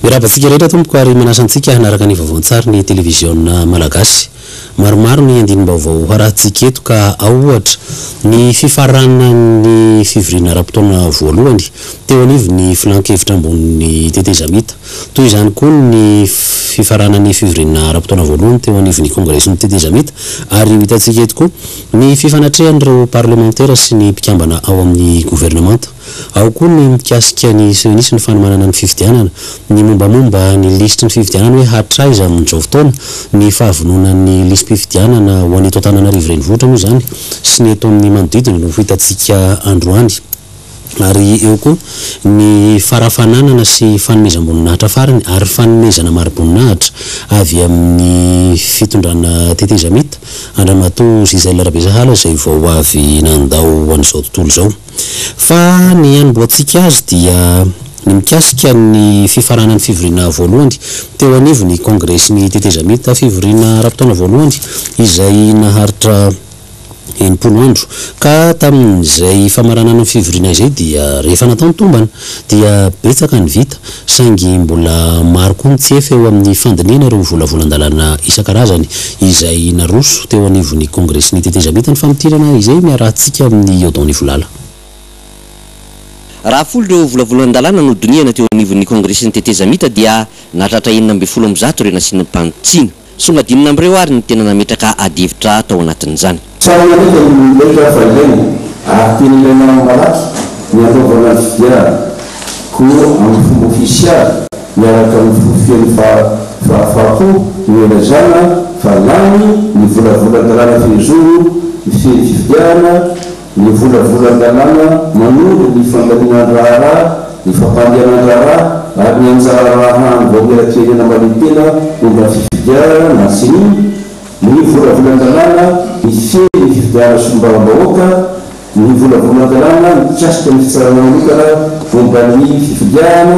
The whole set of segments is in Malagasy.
Irabatsika rehetra tompoko ary manasantsika hanaraka ny vaovao-tsary ny televiziona malagasy. Maromaro ny andinim-baovao harahantsika eto ka ao ohatra ny fifarana ny fivoriana ara-potoana voalohany teo anivo ny filan-kevitra ambonin'ny tetezamita. Toy izany koa ny fifarana ny fivoriana ara-potoana voalohany teo anivo ny kongresin'ny tetezamita ary hitantsika eto koa ny fifanatrehan'ireo parlementaire sy ny mpikambana ao amin'ny gouvernemanta. Ao koa ny mikasika ny senisy ny fanomanana ny fifidianana, ny mombamomba ny listy ny fifidianana hoe hatraiza amin'izao fotoana, ny fahavononan'ny listy fifidianana ho an'eto Antananarivo renivohitra moa izany sy ny eto amin'ny manodidina no hitantsika androany. Ary eo koa ny farafananana sy fanomezam-boninahitra farany ary fanomezana mari-boninahitra avy amin'ny fitondrana tetezamita Andramatoa Gisèle Rabesahala izay vao avy nandao an'izao tontolo izao. Fa ny hanomboantsika azy dia ny mikasika ny fifaranan'ny fivoriana voalohany teo anivo ny kongresin'ny tetezamita fivoriana ara-potoana voalohany izay naharitra 80 andro ka tamin'izay famaranana ny fivoriana izay dia rehefa natao ny tombana dia betsaka ny vita saingy mbola maro koa ny tsefa eo amin'ny fandiniana ireo volavolan-dalàna isan-karazany izay naroso teo anivon'ny kongresin'ny tetezamita ny famitirana izay miarahantsika amin'ny Odon Ivolala. Raha folo ireo volavolan-dalàna no doniana teo anivon'ny kongresin'ny tetezamita dia nahatratra 970 ireo nasiana mpanitsina. Songadinina amin'ireo ary ny tena nametraka adihevitra tao anatin'izany. Tsara ndraika ny loatra fa ilaina teny ilaina malaky ny anaovana ny fidiarana koa amin'ny fomba ofisialy miaraka amin'ny fifiany fahafahako ny elazana fa lany ny volavolan-dalàna fehizoro ny fifidiarana ny volavolan-dalàna manolo ny fandaninan-draharaha ny fampandehanan-draharaha ary ny anjara raha vao miarakelena maletena momba fifidiarana na siny ny volavolan-dalàna ny feny fifidiarana sombaram-bahoaka ny volavolan-dalàna mikasika ny fitsarana manokana momba ny fifidiarana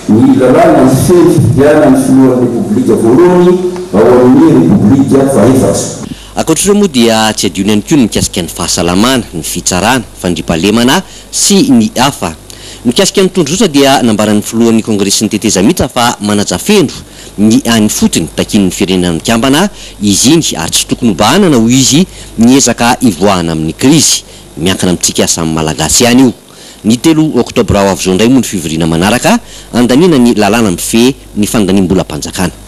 ny lalàna ny feny fifidiarana ny filohan'ny repoblika voalohany ao amin'ny repoblika faefatra. Ankoatr'ireo moa dia tsy adino ihany koa ny mikasika ny fahasalamana, ny fitsarana, fandriampahalemana sy ny hafa. Mikasika ny tondrosa dia nambaran'ny filohan'ny kongresin'ny tetezamita fa manaja fendro ny any fotony takin'ny firenenan'ny kambana izy iny ary tsy tokony hobahana na ho izy niezaka ivoahana amin'ny krizy miankina amintsika samy malagasy ihany io. Ny 3 oktobra ho avy izao indray moa ny fivoriana manaraka andaniana ny lalàna mifehy ny fandaniam-bola-panjakana.